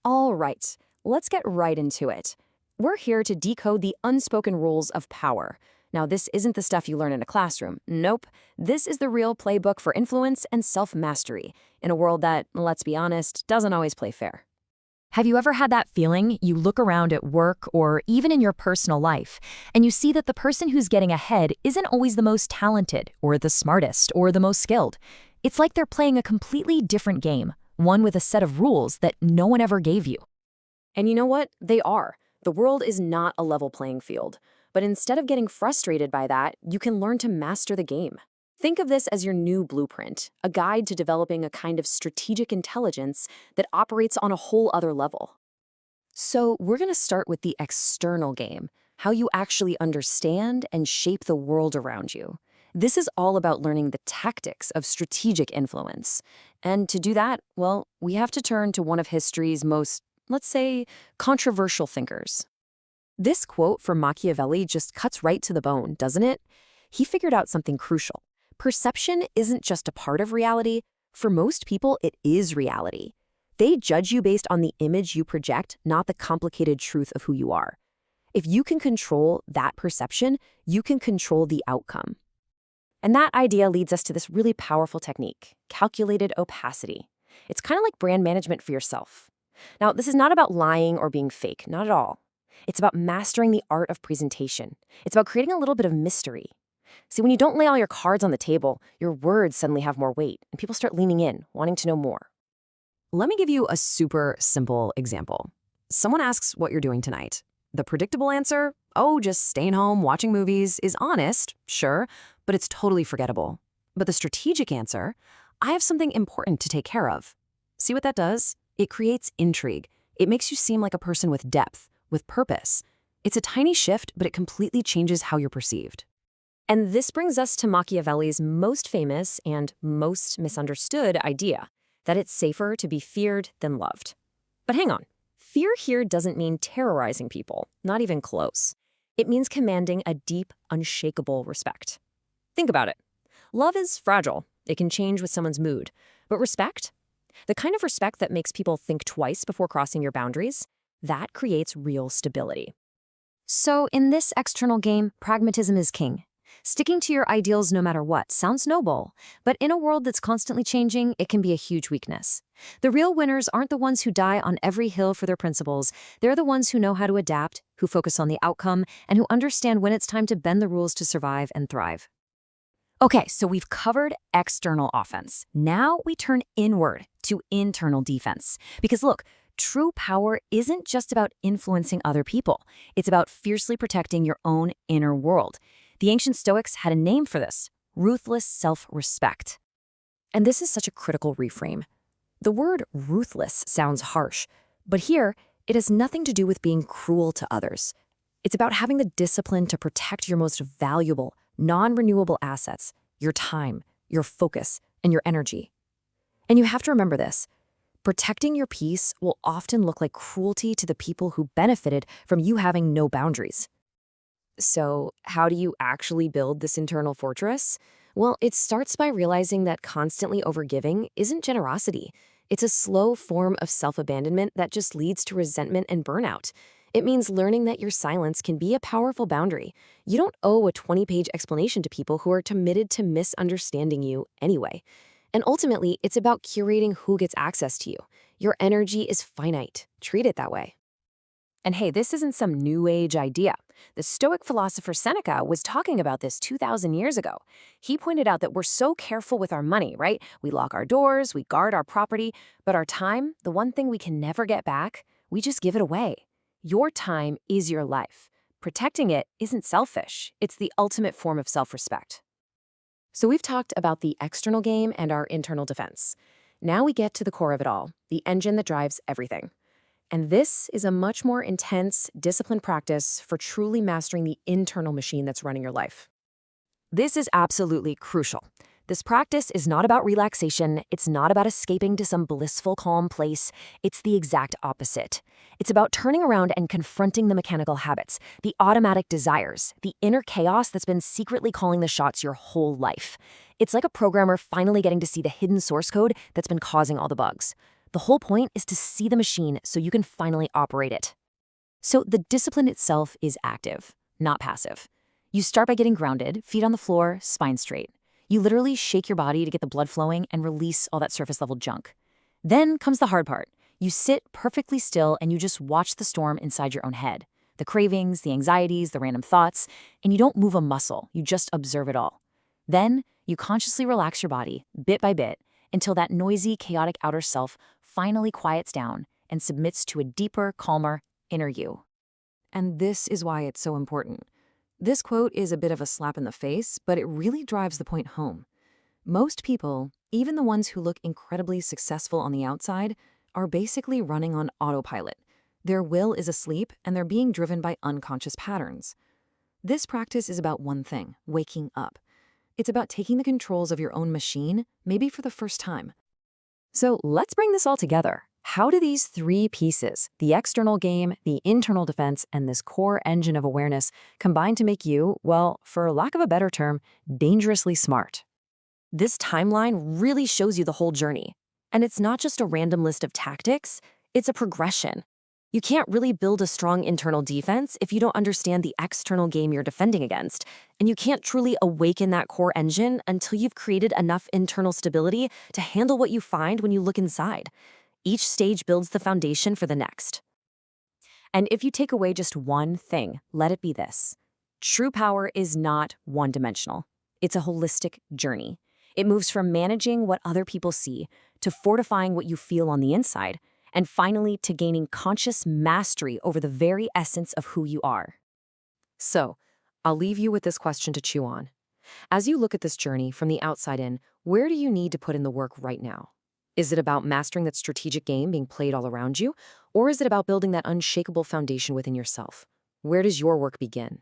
All right, let's get right into it. We're here to decode the unspoken rules of power. Now, this isn't the stuff you learn in a classroom. Nope. This is the real playbook for influence and self-mastery in a world that, let's be honest, doesn't always play fair. Have you ever had that feeling you look around at work or even in your personal life, and you see that the person who's getting ahead isn't always the most talented or the smartest or the most skilled? It's like they're playing a completely different game, one with a set of rules that no one ever gave you. And you know what? They are. The world is not a level playing field. But instead of getting frustrated by that, you can learn to master the game. Think of this as your new blueprint, a guide to developing a kind of strategic intelligence that operates on a whole other level. So we're going to start with the external game, how you actually understand and shape the world around you. This is all about learning the tactics of strategic influence. And to do that, well, we have to turn to one of history's most, let's say, controversial thinkers. This quote from Machiavelli just cuts right to the bone, doesn't it? He figured out something crucial. Perception isn't just a part of reality. For most people, it is reality. They judge you based on the image you project, not the complicated truth of who you are. If you can control that perception, you can control the outcome. And that idea leads us to this really powerful technique, calculated opacity. It's kind of like brand management for yourself. Now, this is not about lying or being fake, not at all. It's about mastering the art of presentation. It's about creating a little bit of mystery. See, when you don't lay all your cards on the table, your words suddenly have more weight, and people start leaning in, wanting to know more. Let me give you a super simple example. Someone asks what you're doing tonight. The predictable answer, oh, just staying home, watching movies, is honest, sure, but it's totally forgettable. But the strategic answer, I have something important to take care of. See what that does? It creates intrigue. It makes you seem like a person with depth, with purpose. It's a tiny shift, but it completely changes how you're perceived. And this brings us to Machiavelli's most famous and most misunderstood idea, that it's safer to be feared than loved. But hang on. Fear here doesn't mean terrorizing people, not even close. It means commanding a deep, unshakable respect. Think about it. Love is fragile. It can change with someone's mood. But respect? The kind of respect that makes people think twice before crossing your boundaries, that creates real stability. So in this external game, pragmatism is king. Sticking to your ideals no matter what sounds noble, but in a world that's constantly changing, it can be a huge weakness. The real winners aren't the ones who die on every hill for their principles. They're the ones who know how to adapt, who focus on the outcome, and who understand when it's time to bend the rules to survive and thrive. Okay, so we've covered external offense. Now we turn inward to internal defense. Because look, true power isn't just about influencing other people. It's about fiercely protecting your own inner world. The ancient Stoics had a name for this: ruthless self-respect. And this is such a critical reframe. The word ruthless sounds harsh, but here it has nothing to do with being cruel to others. It's about having the discipline to protect your most valuable, non-renewable assets, your time, your focus, and your energy. And you have to remember this. Protecting your peace will often look like cruelty to the people who benefited from you having no boundaries. So, how do you actually build this internal fortress? Well, it starts by realizing that constantly overgiving isn't generosity. It's a slow form of self-abandonment that just leads to resentment and burnout. It means learning that your silence can be a powerful boundary. You don't owe a 20-page explanation to people who are committed to misunderstanding you anyway. And ultimately, it's about curating who gets access to you. Your energy is finite. Treat it that way. And hey, this isn't some new age idea. The Stoic philosopher Seneca was talking about this 2,000 years ago. He pointed out that we're so careful with our money, right? We lock our doors, we guard our property, but our time, the one thing we can never get back, we just give it away. Your time is your life. Protecting it isn't selfish. It's the ultimate form of self-respect. So we've talked about the external game and our internal defense. Now we get to the core of it all, the engine that drives everything. And this is a much more intense, disciplined practice for truly mastering the internal machine that's running your life. This is absolutely crucial. This practice is not about relaxation. It's not about escaping to some blissful, calm place. It's the exact opposite. It's about turning around and confronting the mechanical habits, the automatic desires, the inner chaos that's been secretly calling the shots your whole life. It's like a programmer finally getting to see the hidden source code that's been causing all the bugs. The whole point is to see the machine so you can finally operate it. So the discipline itself is active, not passive. You start by getting grounded, feet on the floor, spine straight. You literally shake your body to get the blood flowing and release all that surface level junk. Then comes the hard part. You sit perfectly still and you just watch the storm inside your own head. The cravings, the anxieties, the random thoughts, and you don't move a muscle, you just observe it all. Then you consciously relax your body, bit by bit, until that noisy, chaotic outer self finally quiets down and submits to a deeper, calmer inner you. And this is why it's so important. This quote is a bit of a slap in the face, but it really drives the point home. Most people, even the ones who look incredibly successful on the outside, are basically running on autopilot. Their will is asleep, and they're being driven by unconscious patterns. This practice is about one thing: waking up. It's about taking the controls of your own machine, maybe for the first time. So let's bring this all together. How do these three pieces, the external game, the internal defense, and this core engine of awareness, combine to make you, well, for lack of a better term, dangerously smart? This timeline really shows you the whole journey. And it's not just a random list of tactics, it's a progression. You can't really build a strong internal defense if you don't understand the external game you're defending against. And you can't truly awaken that core engine until you've created enough internal stability to handle what you find when you look inside. Each stage builds the foundation for the next. And if you take away just one thing, let it be this. True power is not one-dimensional. It's a holistic journey. It moves from managing what other people see to fortifying what you feel on the inside, and finally to gaining conscious mastery over the very essence of who you are. So, I'll leave you with this question to chew on. As you look at this journey from the outside in, where do you need to put in the work right now? Is it about mastering that strategic game being played all around you? Or is it about building that unshakable foundation within yourself? Where does your work begin?